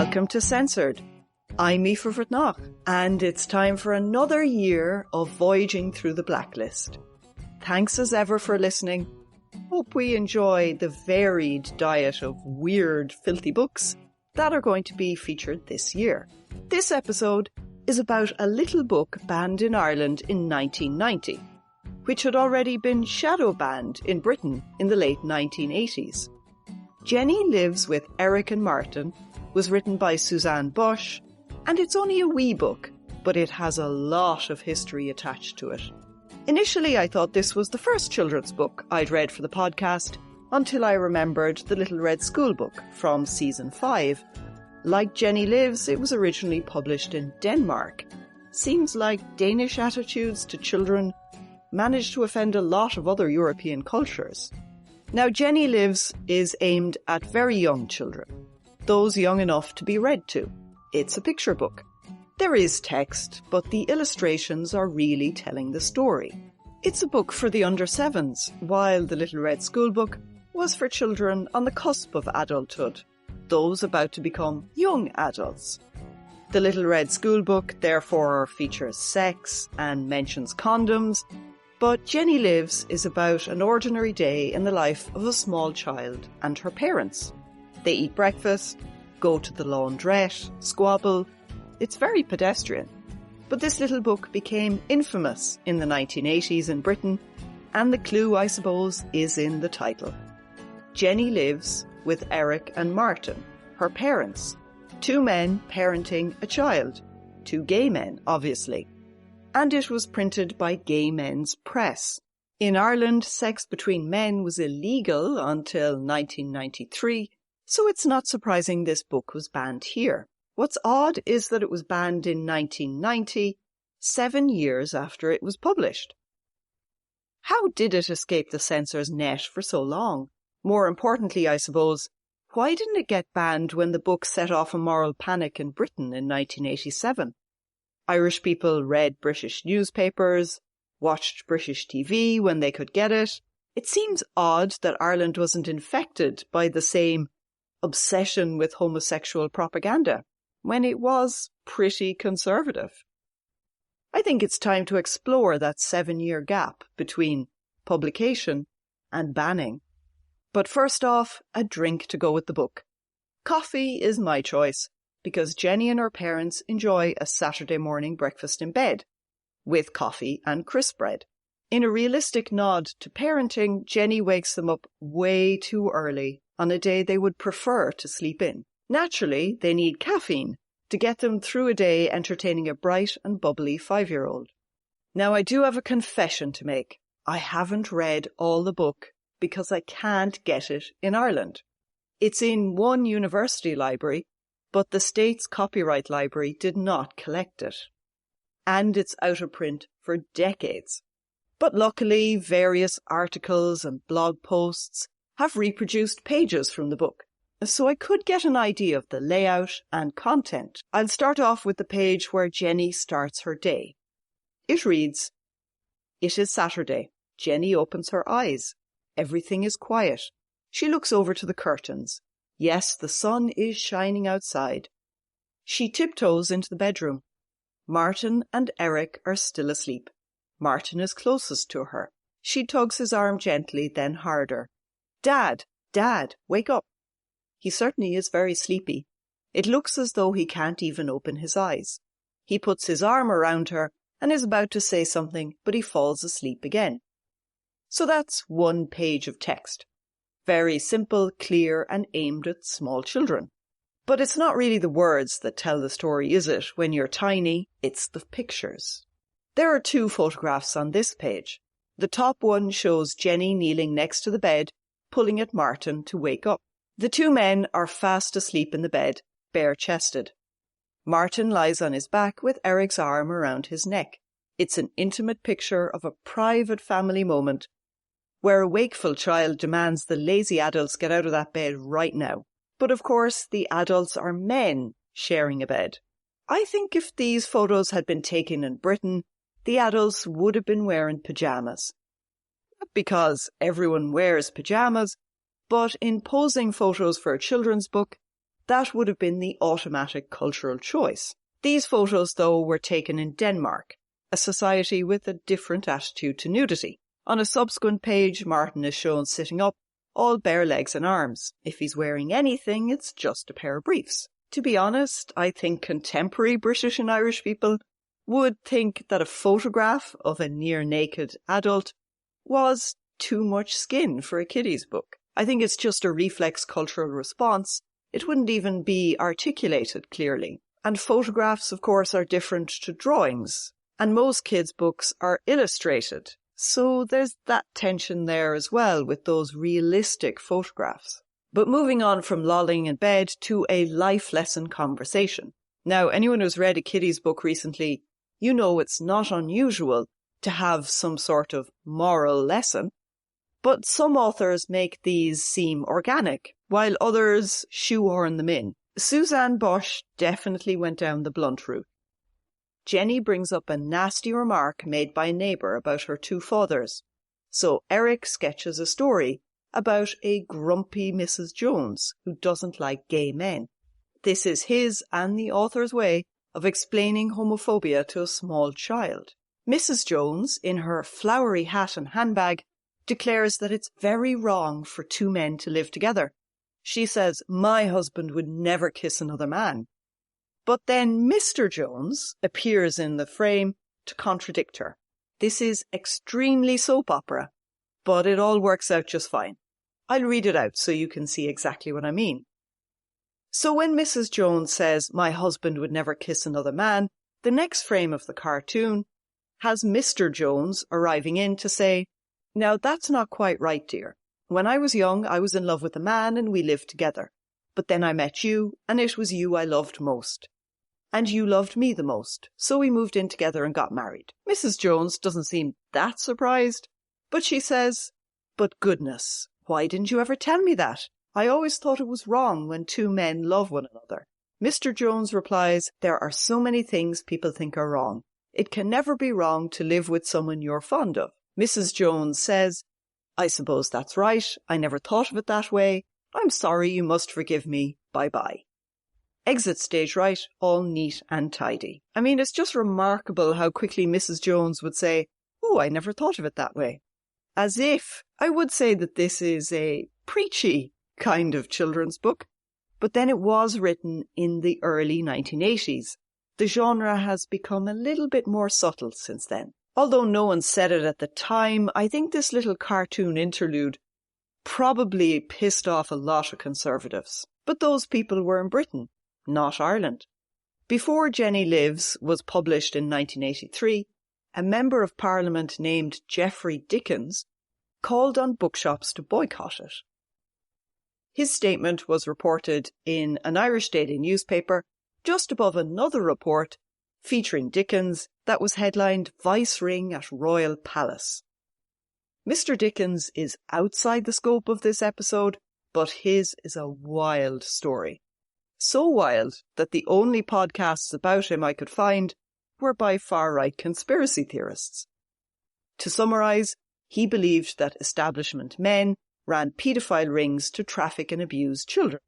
Welcome to Censored. I'm Aoife Bhrutnach, and it's time for another year of voyaging through the blacklist. Thanks as ever for listening. Hope we enjoy the varied diet of weird, filthy books that are going to be featured this year. This episode is about a little book banned in Ireland in 1990, which had already been shadow banned in Britain in the late 1980s. Jenny Lives with Eric and Martin was written by Suzanne Bösche, and it's only a wee book, but it has a lot of history attached to it. Initially, I thought this was the first children's book I'd read for the podcast, until I remembered the Little Red School Book from season 5. Like Jenny Lives, it was originally published in Denmark. Seems like Danish attitudes to children managed to offend a lot of other European cultures. Now, Jenny Lives is aimed at very young children, those young enough to be read to. It's a picture book. There is text, but the illustrations are really telling the story. It's a book for the under 7s, while the Little Red School Book was for children on the cusp of adulthood, those about to become young adults. The Little Red School Book therefore features sex and mentions condoms, but Jenny Lives is about an ordinary day in the life of a small child and her parents. They eat breakfast, go to the laundrette, squabble. It's very pedestrian. But this little book became infamous in the 1980s in Britain, and the clue, I suppose, is in the title. Jenny Lives with Eric and Martin, her parents. 2 men parenting a child. 2 gay men, obviously. And it was printed by Gay Men's Press. In Ireland, sex between men was illegal until 1993, so it's not surprising this book was banned here. What's odd is that it was banned in 1990, 7 years after it was published. How did it escape the censor's net for so long? More importantly, I suppose, why didn't it get banned when the book set off a moral panic in Britain in 1987? Irish people read British newspapers, watched British TV when they could get it. It seems odd that Ireland wasn't infected by the same obsession with homosexual propaganda, when it was pretty conservative. I think it's time to explore that 7-year gap between publication and banning. But first off, a drink to go with the book. Coffee is my choice, because Jenny and her parents enjoy a Saturday morning breakfast in bed, with coffee and crisp bread. In a realistic nod to parenting, Jenny wakes them up way too early on a day they would prefer to sleep in. Naturally, they need caffeine to get them through a day entertaining a bright and bubbly 5-year-old. Now, I do have a confession to make. I haven't read all the book because I can't get it in Ireland. It's in one university library, but the state's copyright library did not collect it. And it's out of print for decades. But luckily, various articles and blog posts have reproduced pages from the book, so I could get an idea of the layout and content. I'll start off with the page where Jenny starts her day. It reads, "It is Saturday. Jenny opens her eyes. Everything is quiet. She looks over to the curtains. Yes, the sun is shining outside. She tiptoes into the bedroom. Martin and Eric are still asleep. Martin is closest to her. She tugs his arm gently, then harder. Dad, Dad, wake up." He certainly is very sleepy. It looks as though he can't even open his eyes. He puts his arm around her and is about to say something, but he falls asleep again. So that's 1 page of text. Very simple, clear, and aimed at small children. But it's not really the words that tell the story, is it? When you're tiny, it's the pictures. There are 2 photographs on this page. The top one shows Jenny kneeling next to the bed, pulling at Martin to wake up. The 2 men are fast asleep in the bed, bare-chested. Martin lies on his back with Eric's arm around his neck. It's an intimate picture of a private family moment where a wakeful child demands the lazy adults get out of that bed right now. But of course, the adults are men sharing a bed. I think if these photos had been taken in Britain, the adults would have been wearing pyjamas. Not because everyone wears pyjamas, but in posing photos for a children's book, that would have been the automatic cultural choice. These photos, though, were taken in Denmark, a society with a different attitude to nudity. On a subsequent page, Martin is shown sitting up, all bare legs and arms. If he's wearing anything, it's just a pair of briefs. To be honest, I think contemporary British and Irish people would think that a photograph of a near-naked adult was too much skin for a kiddie's book. I think it's just a reflex cultural response. It wouldn't even be articulated clearly. And photographs, of course, are different to drawings. And most kids' books are illustrated. So there's that tension there as well with those realistic photographs. But moving on from lolling in bed to a life lesson conversation. Now, anyone who's read a kiddie's book recently, you know it's not unusual to have some sort of moral lesson. But some authors make these seem organic, while others shoehorn them in. Suzanne Bösche definitely went down the blunt route. Jenny brings up a nasty remark made by a neighbour about her two fathers. So Eric sketches a story about a grumpy Mrs. Jones who doesn't like gay men. This is his and the author's way of explaining homophobia to a small child. Mrs. Jones, in her flowery hat and handbag, declares that it's very wrong for two men to live together. She says, "My husband would never kiss another man." But then Mr. Jones appears in the frame to contradict her. This is extremely soap opera, but it all works out just fine. I'll read it out so you can see exactly what I mean. So when Mrs. Jones says, "My husband would never kiss another man," the next frame of the cartoon has Mr. Jones arriving in to say, "Now that's not quite right, dear. When I was young, I was in love with a man and we lived together. But then I met you, and it was you I loved most. And you loved me the most, so we moved in together and got married." Mrs. Jones doesn't seem that surprised, but she says, "But goodness, why didn't you ever tell me that? I always thought it was wrong when two men love one another." Mr. Jones replies, "There are so many things people think are wrong. It can never be wrong to live with someone you're fond of." Mrs. Jones says, "I suppose that's right. I never thought of it that way. I'm sorry, you must forgive me. Bye-bye." Exit stage right, all neat and tidy. I mean, it's just remarkable how quickly Mrs. Jones would say, "Oh, I never thought of it that way." As if I would say that this is a preachy kind of children's book, but then it was written in the early 1980s. The genre has become a little bit more subtle since then. Although no one said it at the time, I think this little cartoon interlude probably pissed off a lot of conservatives. But those people were in Britain, not Ireland. Before Jenny Lives was published in 1983, a member of Parliament named Geoffrey Dickens called on bookshops to boycott it. His statement was reported in an Irish daily newspaper just above another report featuring Dickens that was headlined "Vice Ring at Royal Palace." Mr. Dickens is outside the scope of this episode, but his is a wild story. So wild that the only podcasts about him I could find were by far-right conspiracy theorists. To summarise, he believed that establishment men ran paedophile rings to traffic and abuse children.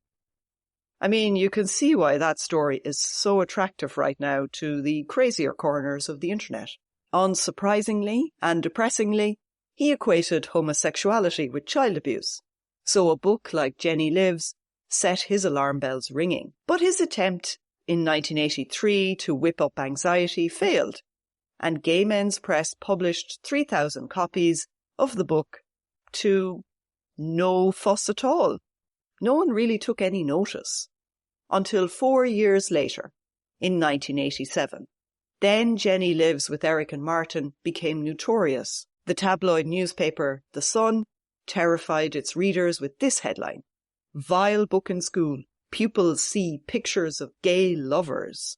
I mean, you can see why that story is so attractive right now to the crazier corners of the internet. Unsurprisingly and depressingly, he equated homosexuality with child abuse. So a book like Jenny Lives set his alarm bells ringing. But his attempt in 1983 to whip up anxiety failed, and Gay Men's Press published 3,000 copies of the book to no fuss at all. No one really took any notice. Until 4 years later, in 1987. Then Jenny Lives with Eric and Martin became notorious. The tabloid newspaper The Sun terrified its readers with this headline: "Vile book in school. Pupils see pictures of gay lovers."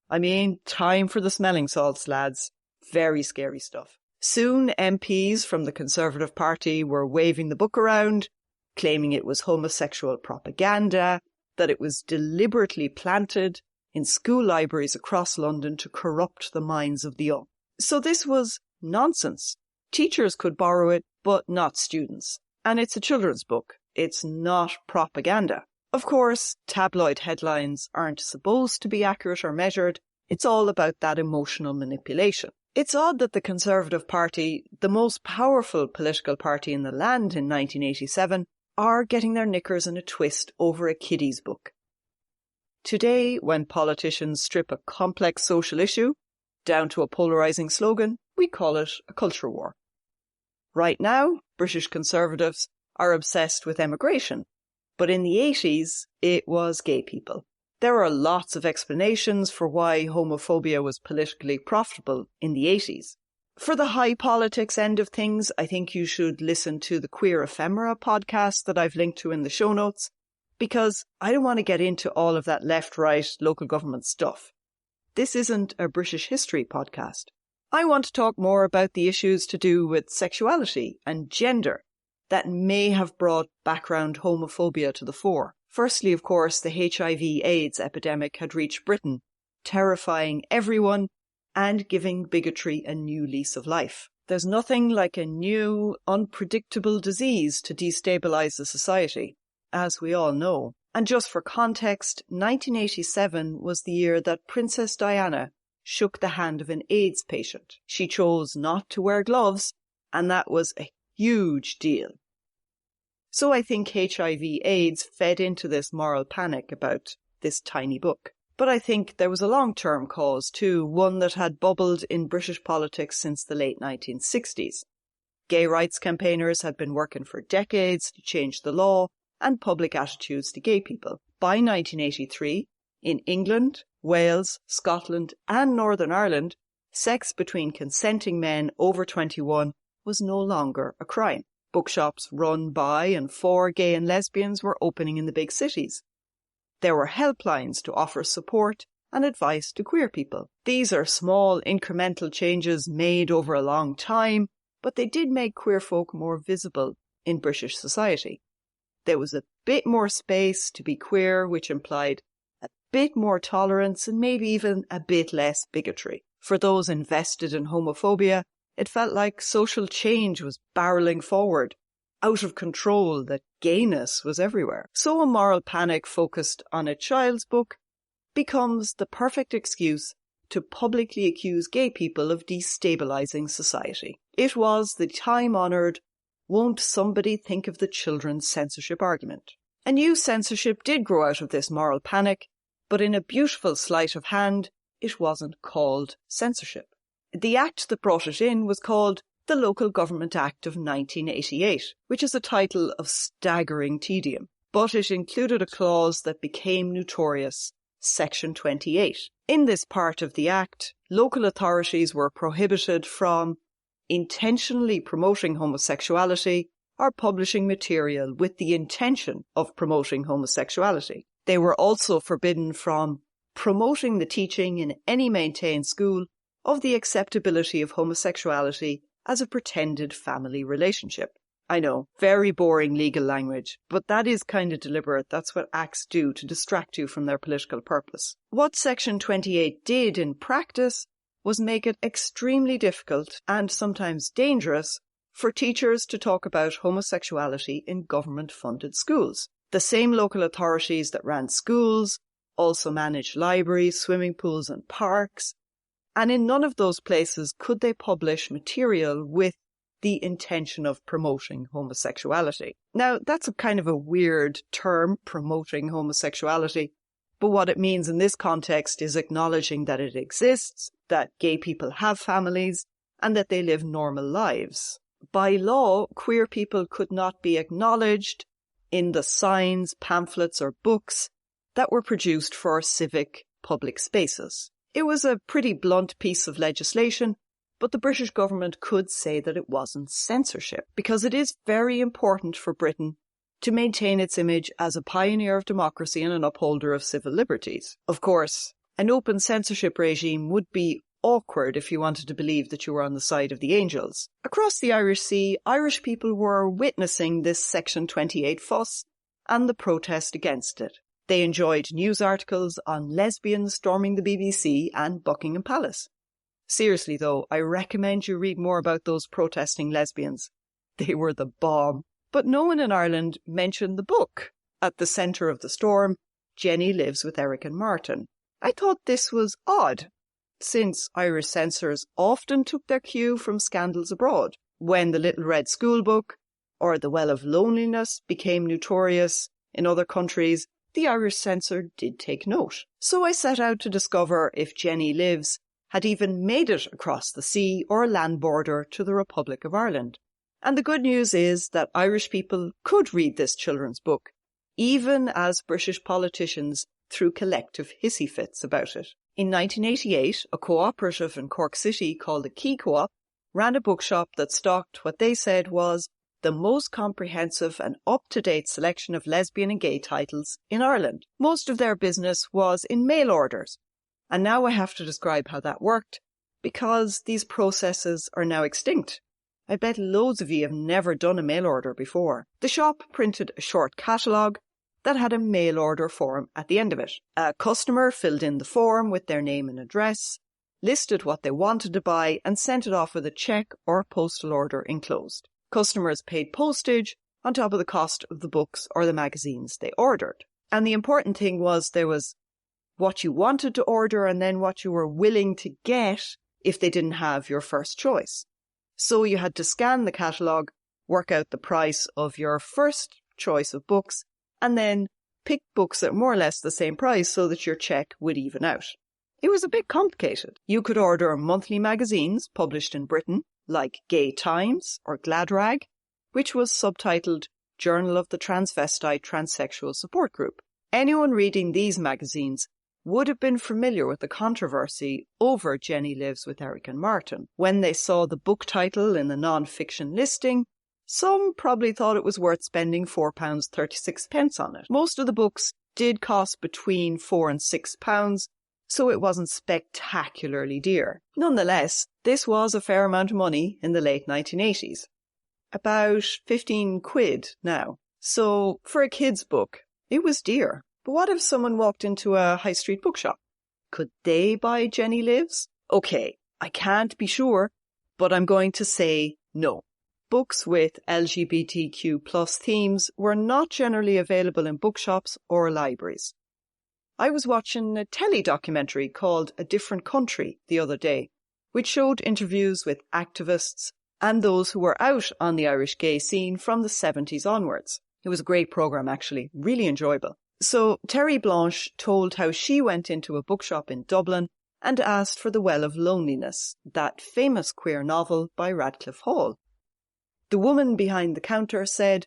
I mean, time for the smelling salts, lads. Very scary stuff. Soon MPs from the Conservative Party were waving the book around, claiming it was homosexual propaganda, that it was deliberately planted in school libraries across London to corrupt the minds of the young. So this was nonsense. Teachers could borrow it, but not students. And it's a children's book. It's not propaganda. Of course, tabloid headlines aren't supposed to be accurate or measured. It's all about that emotional manipulation. It's odd that the Conservative Party, the most powerful political party in the land in 1987, are getting their knickers in a twist over a kiddies book. Today, when politicians strip a complex social issue down to a polarising slogan, we call it a culture war. Right now, British Conservatives are obsessed with emigration, but in the 80s, it was gay people. There are lots of explanations for why homophobia was politically profitable in the 80s. For the high politics end of things, I think you should listen to the Queer Ephemera podcast that I've linked to in the show notes, because I don't want to get into all of that left-right local government stuff. This isn't a British history podcast. I want to talk more about the issues to do with sexuality and gender that may have brought background homophobia to the fore. Firstly, of course, the HIV/AIDS epidemic had reached Britain, terrifying everyone and giving bigotry a new lease of life. There's nothing like a new, unpredictable disease to destabilise the society, as we all know. And just for context, 1987 was the year that Princess Diana shook the hand of an AIDS patient. She chose not to wear gloves, and that was a huge deal. So I think HIV/AIDS fed into this moral panic about this tiny book. But I think there was a long-term cause too, one that had bubbled in British politics since the late 1960s. Gay rights campaigners had been working for decades to change the law and public attitudes to gay people. By 1983, in England, Wales, Scotland and Northern Ireland, sex between consenting men over 21 was no longer a crime. Bookshops run by and for gay and lesbians were opening in the big cities. There were helplines to offer support and advice to queer people. These are small incremental changes made over a long time, but they did make queer folk more visible in British society. There was a bit more space to be queer, which implied a bit more tolerance and maybe even a bit less bigotry. For those invested in homophobia, it felt like social change was barreling forward, out of control, that gayness was everywhere. So a moral panic focused on a child's book becomes the perfect excuse to publicly accuse gay people of destabilising society. It was the time-honoured, won't somebody think of the children's censorship argument. A new censorship did grow out of this moral panic, but in a beautiful sleight of hand, it wasn't called censorship. The act that brought it in was called the Local Government Act of 1988, which is a title of staggering tedium, but it included a clause that became notorious, Section 28. In this part of the Act, local authorities were prohibited from intentionally promoting homosexuality or publishing material with the intention of promoting homosexuality. They were also forbidden from promoting the teaching in any maintained school of the acceptability of homosexuality as a pretended family relationship. I know, very boring legal language, but that is kind of deliberate. That's what acts do to distract you from their political purpose. What Section 28 did in practice was make it extremely difficult and sometimes dangerous for teachers to talk about homosexuality in government-funded schools. The same local authorities that ran schools also managed libraries, swimming pools and parks, and in none of those places could they publish material with the intention of promoting homosexuality. Now, that's a kind of a weird term, promoting homosexuality, but what it means in this context is acknowledging that it exists, that gay people have families, and that they live normal lives. By law, queer people could not be acknowledged in the signs, pamphlets or books that were produced for civic public spaces. It was a pretty blunt piece of legislation, but the British government could say that it wasn't censorship, because it is very important for Britain to maintain its image as a pioneer of democracy and an upholder of civil liberties. Of course, an open censorship regime would be awkward if you wanted to believe that you were on the side of the angels. Across the Irish Sea, Irish people were witnessing this Section 28 fuss and the protest against it. They enjoyed news articles on lesbians storming the BBC and Buckingham Palace. Seriously though, I recommend you read more about those protesting lesbians. They were the bomb. But no one in Ireland mentioned the book. at the centre of the storm, Jenny Lives with Eric and Martin. I thought this was odd, since Irish censors often took their cue from scandals abroad. When The Little Red School Book or The Well of Loneliness became notorious in other countries, the Irish censor did take note. So I set out to discover if Jenny Lives had even made it across the sea or land border to the Republic of Ireland. And the good news is that Irish people could read this children's book, even as British politicians threw collective hissy fits about it. In 1988, a cooperative in Cork City called the Key Co-op ran a bookshop that stocked what they said was the most comprehensive and up-to-date selection of lesbian and gay titles in Ireland. Most of their business was in mail orders. And now I have to describe how that worked, because these processes are now extinct. I bet loads of you have never done a mail order before. The shop printed a short catalogue that had a mail order form at the end of it. A customer filled in the form with their name and address, listed what they wanted to buy, and sent it off with a cheque or postal order enclosed. Customers paid postage on top of the cost of the books or the magazines they ordered. And the important thing was there was what you wanted to order and then what you were willing to get if they didn't have your first choice. So you had to scan the catalogue, work out the price of your first choice of books, and then pick books at more or less the same price so that your cheque would even out. It was a bit complicated. You could order monthly magazines published in Britain, like Gay Times or Gladrag, which was subtitled Journal of the Transvestite Transsexual Support Group. Anyone reading these magazines would have been familiar with the controversy over Jenny Lives with Eric and Martin. When they saw the book title in the non-fiction listing, some probably thought it was worth spending £4.36 on it. Most of the books did cost between £4 and £6, so it wasn't spectacularly dear. Nonetheless, this was a fair amount of money in the late 1980s. About 15 quid now. So for a kid's book, it was dear. But what if someone walked into a high street bookshop? Could they buy Jenny Lives? Okay, I can't be sure, but I'm going to say no. Books with LGBTQ plus themes were not generally available in bookshops or libraries. I was watching a telly documentary called A Different Country the other day, which showed interviews with activists and those who were out on the Irish gay scene from the 70s onwards. It was a great programme, actually, really enjoyable. So Terry Blanche told how she went into a bookshop in Dublin and asked for The Well of Loneliness, that famous queer novel by Radcliffe Hall. The woman behind the counter said,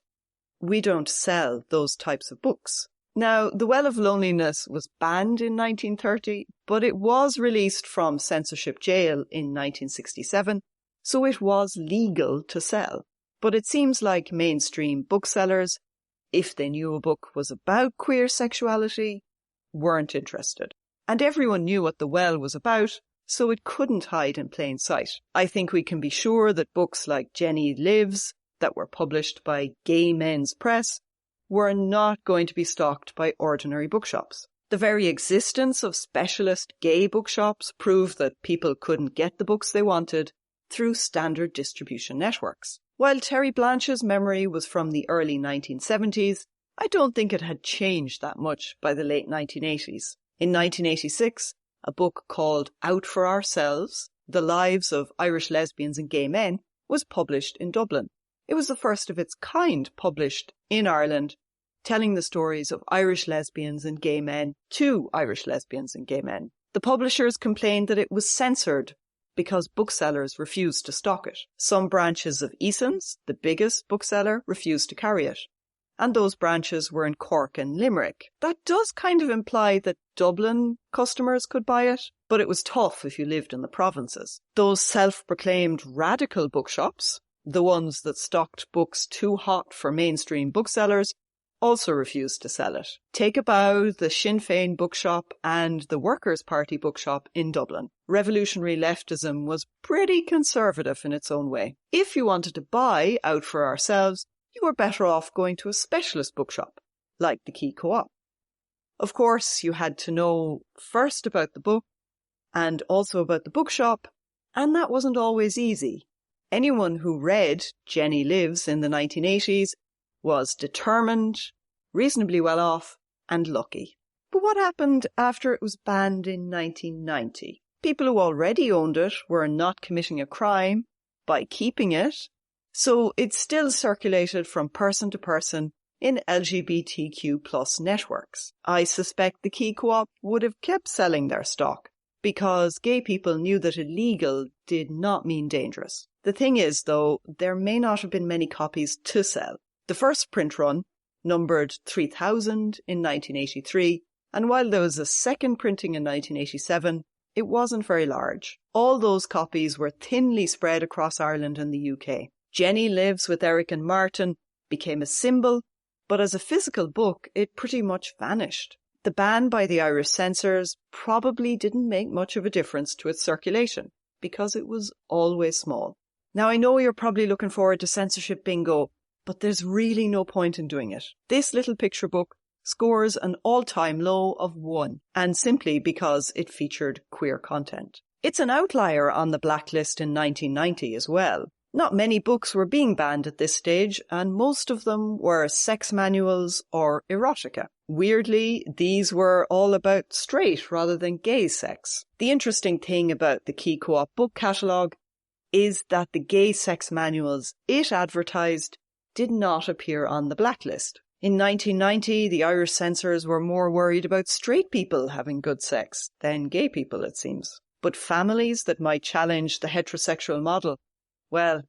"We don't sell those types of books." Now, The Well of Loneliness was banned in 1930, but it was released from censorship jail in 1967, so it was legal to sell. But it seems like mainstream booksellers, if they knew a book was about queer sexuality, weren't interested. And everyone knew what The Well was about, so it couldn't hide in plain sight. I think we can be sure that books like Jenny Lives, that were published by Gay Men's Press, were not going to be stocked by ordinary bookshops. The very existence of specialist gay bookshops proved that people couldn't get the books they wanted through standard distribution networks. While Terry Blanche's memory was from the early 1970s, I don't think it had changed that much by the late 1980s. In 1986, a book called Out for Ourselves, The Lives of Irish Lesbians and Gay Men, was published in Dublin. It was the first of its kind published in Ireland, telling the stories of Irish lesbians and gay men to Irish lesbians and gay men. The publishers complained that it was censored because booksellers refused to stock it. Some branches of Eason's, the biggest bookseller, refused to carry it. And those branches were in Cork and Limerick. That does kind of imply that Dublin customers could buy it, but it was tough if you lived in the provinces. Those self-proclaimed radical bookshops, the ones that stocked books too hot for mainstream booksellers, also refused to sell it. Take a bow, the Sinn Féin bookshop and the Workers' Party bookshop in Dublin. Revolutionary leftism was pretty conservative in its own way. If you wanted to buy Out for Ourselves, you were better off going to a specialist bookshop, like the Key Co-op. Of course, you had to know first about the book and also about the bookshop, and that wasn't always easy. Anyone who read Jenny Lives in the 1980s was determined, reasonably well off, and lucky. But what happened after it was banned in 1990? People who already owned it were not committing a crime by keeping it, so it still circulated from person to person in LGBTQ plus networks. I suspect the Key Co-op would have kept selling their stock, because gay people knew that illegal did not mean dangerous. The thing is, though, there may not have been many copies to sell. The first print run numbered 3,000 in 1983, and while there was a second printing in 1987, it wasn't very large. All those copies were thinly spread across Ireland and the UK. Jenny Lives with Eric and Martin became a symbol, but as a physical book, it pretty much vanished. The ban by the Irish censors probably didn't make much of a difference to its circulation, because it was always small. Now, I know you're probably looking forward to censorship bingo, but there's really no point in doing it. This little picture book scores an all-time low of 1, and simply because it featured queer content. It's an outlier on the blacklist in 1990 as well. Not many books were being banned at this stage, and most of them were sex manuals or erotica. Weirdly, these were all about straight rather than gay sex. The interesting thing about the Key Co-op book catalogue is that the gay sex manuals it advertised did not appear on the blacklist. In 1990, the Irish censors were more worried about straight people having good sex than gay people, it seems. But families that might challenge the heterosexual model, well,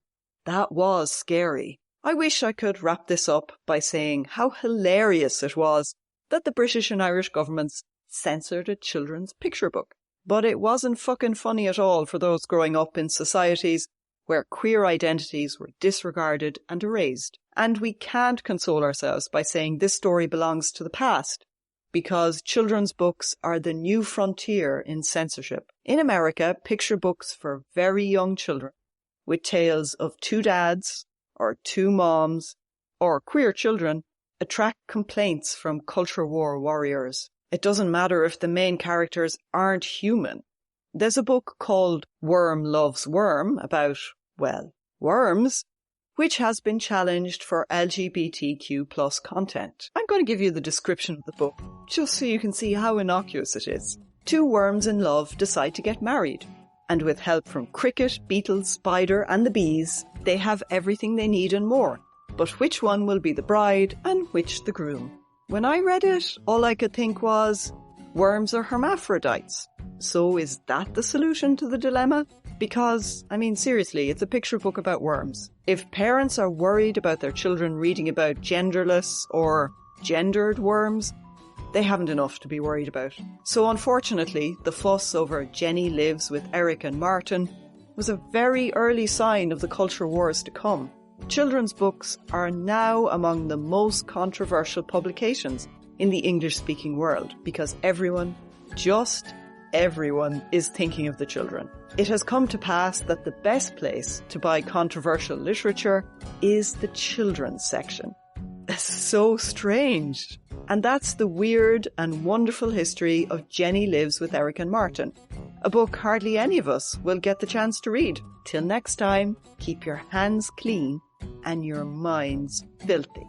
that was scary. I wish I could wrap this up by saying how hilarious it was that the British and Irish governments censored a children's picture book. But it wasn't fucking funny at all for those growing up in societies where queer identities were disregarded and erased. And we can't console ourselves by saying this story belongs to the past, because children's books are the new frontier in censorship. In America, picture books for very young children, with tales of 2 dads, or 2 moms, or queer children, attract complaints from culture war warriors. It doesn't matter if the main characters aren't human. There's a book called Worm Loves Worm about, well, worms, which has been challenged for LGBTQ plus content. I'm going to give you the description of the book, just so you can see how innocuous it is. 2 worms in love decide to get married, and with help from cricket, beetles, spider and the bees, they have everything they need and more. But which one will be the bride and which the groom? When I read it, all I could think was, worms are hermaphrodites. So is that the solution to the dilemma? Because, I mean, seriously, it's a picture book about worms. If parents are worried about their children reading about genderless or gendered worms, they haven't enough to be worried about. So unfortunately, the fuss over Jenny Lives with Eric and Martin was a very early sign of the culture wars to come. Children's books are now among the most controversial publications in the English-speaking world because everyone, just everyone, is thinking of the children. It has come to pass that the best place to buy controversial literature is the children's section. It's so strange. And that's the weird and wonderful history of Jenny Lives with Eric and Martin, a book hardly any of us will get the chance to read. Till next time, keep your hands clean and your minds filthy.